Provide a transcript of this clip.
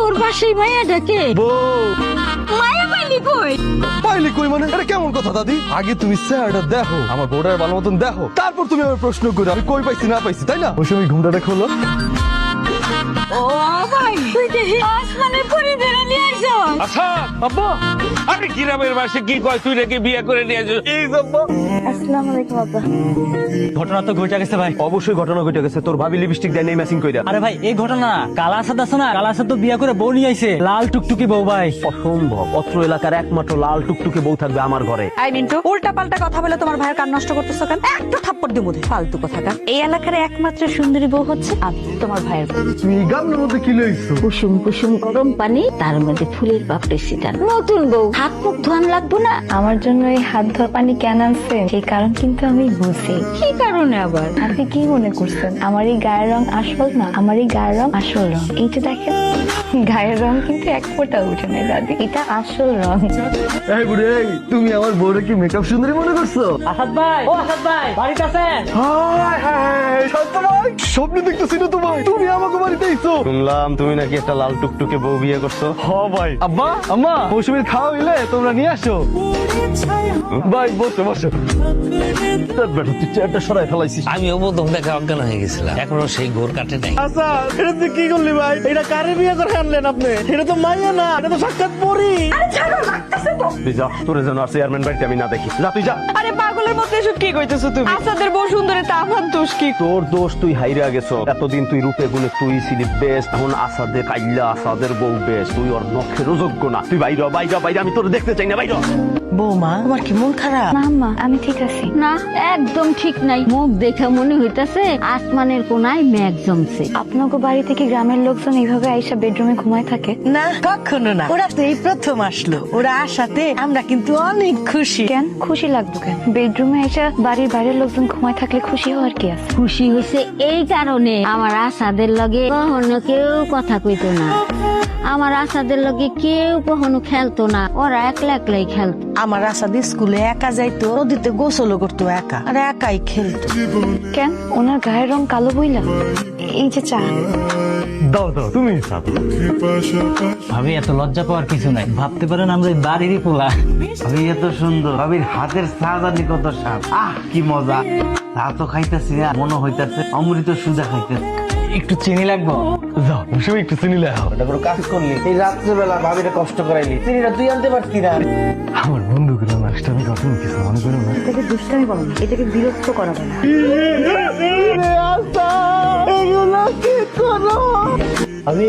তোর বাসায় মায়া ডাকে বউ মায়া পাইলি কই? পাইলি কই মানে? এটা কেমন কথা দাদি? আগে তুমি স্যারটা দেখো, আমার বউটার ভালো মতন দেখো, তারপর তুমি আমার প্রশ্ন করো আমি কই পাইছি না পাইছি, তাই না? ওই সময় ঘুমটাটা খোলো। ও ভাই তুই দেখি আসমানের পরি ধরে নিয়ে আইছো। আচ্ছা আব্বা, আরে গ্রামের বাসে কি কয় তুই নাকি বিয়ে করে নিয়ে আসিস? এই আব্বা আসসালামু আলাইকুম আব্বা। ঘটনা তো ঘটে গেছে ভাই। অবশ্যই ঘটনা ঘটে গেছে, তোর ভাবি লিপস্টিক দেয় নেই ম্যাচিং কইরা। আরে ভাই এই ঘটনা না, কালা আসাদ আছে না, কালা আসাদ তো বিয়ে করে বউ নিয়ে আইছে, লাল টুকটুকি বউ ভাই। অসম্ভব, অত্র এলাকার একমাত্র লাল টুকটুকে বউ থাকবে আমার ঘরে। আই মিন্টু, উল্টা পাল্টা কথা বলে তোমার ভাইয়ের কান নষ্ট করতেছো কেন? একটা থাপ্পড় দিব বোধ ফালতু কথা কান। এই এলাকার একমাত্র সুন্দরী বউ হচ্ছে আমি, তোমার ভাইয়ের বউ। তুমি গামলার মধ্যে কি লইছো? কুসুম কুসুম গরম পানি, তার মধ্যে ফুলের পাপড়ি ছিটান। নতুন বউ, হাত মুখ ধোয়ান লাগবো না? আমার জন্য এই হাত ধোয়ার পানি কেন আনছেন সেই কারণ কিন্তু আমি বুঝি। কি কারণে আবার? আপনি কি মনে করছেন আমার এই গায়ের রং আসল না? আমার এই গায়ের রং আসল রং। এই যে দেখেন গায়ের রং কিন্তু এক ফোঁটা উঠে নেই দাদি, এটা আসল রং। এই বুড়ি, তুমি আমার বউরে কি মেকআপ সুন্দরী মনে করছো? আসাদ ভাই, ও আসাদ ভাই, বাড়িতে আছেন? হায় হায়, শান্ত ভাই, স্বপ্ন দেখতেছি না তোমায়, তুমি আমাকে বাড়িতে আইছো। শুনলাম তুমি নাকি একটা লাল টুকটুকে বউ বিয়ে করছো। হ ভাই। আব্বা আম্মা, মৌসুমীর খাওয়া হইলে তোমরা নিয়ে আসো। ভাই বসো বসো। তোর বেটা তুই চেয়ারটা সরাই ফেলাইছিস। আমিও প্রথম দেখা অজ্ঞান হয়ে গেছিলাম, এখনো সেই ঘোর কাটে নাই। আচ্ছা এটা তুই কি করলি ভাই? এটা কারে বিয়ে করে আনলেন আপনি? এটা তো মাইয়া না, এটা তো সাক্ষাৎ পরি। তুই যা, তোর যেন আর চেয়ারম্যান বাড়িতে আমি না দেখি। যা তুই যা। আরে পাগলের মতো এসব কি কইতেছো তুমি? আসাদের বউ সুন্দরী, তা আমার দোষ কি? তোর দোষ, তুই হাইরা গেছো। এতদিন তুই রূপে গুণে তুই ছিলি বেস্ট, এখন আসাদে কাইল্লা আসাদের বউ বেস্ট, তুই ওর নখেরও যোগ্য না। তুই বাইরে বাইরে বাইরে, আমি তোর দেখতে চাই না, বাইরে। বৌমা তোমার কি মন খারাপ? না মা, আমি ঠিক আছি। না একদম ঠিক নাই, মুখ দেখে মনে হইতাছে আসমানের কোনায় মেঘ জমছে। আপনাকে বাড়ি থেকে গ্রামের লোকজন এইভাবে আইসা বেডরুমে ঘুমায় থাকে? না কখনো না, ওরা তো এই প্রথম আসলো। ওরা আসাতে আমরা কিন্তু অনেক খুশি। কেন খুশি লাগবে কেন? বেডরুমে আইসা বাড়ির বাইরের লোকজন ঘুমায় থাকলে খুশি হওয়ার কি আছে? খুশি হয়েছে এই কারণে, আমার আসাদের লগে কখনো কেউ কথা কইতো না, আমার আসাদের লগে কেউ কখনো খেলতো না, ওরা একলা একলাই খেলতো। আমার আসাদ স্কুলে একা যাইতো, নদীতে গোসলও করতো একা, আর একাই খেলতো। কেন ওনার গায়ের রং কালো বইলা? এই যে চা। দাও দাও, তুমি ভাবি এত লজ্জা পাওয়ার কিছু নাই, ভাবতে পারেন আমরা এই বাড়িরই পোলা। ভাবি এত সুন্দর, ভাবির হাতের সাজানি কত স্বাদ, আহ কি মজা। তা তো খাইতেছি না, মনে হইতাছে অমৃত সুজা খাইতেছি। একটু চিনি লাগবো? যাও, মৌসুমী একটু চিনি লেও। এটা কোনো কাজ করলি? এই রাত্রেবেলা ভাবিরে কষ্ট করাইলি, চিনিটা তুই আনতে পারতি না? আমার বন্ধুগুলো মাস্টারি কথা কিছু মনে করো না। এটাকে দুষ্টামি বলো না, এটাকে বিরক্ত করা বলো। এগুলো কি করো? আমি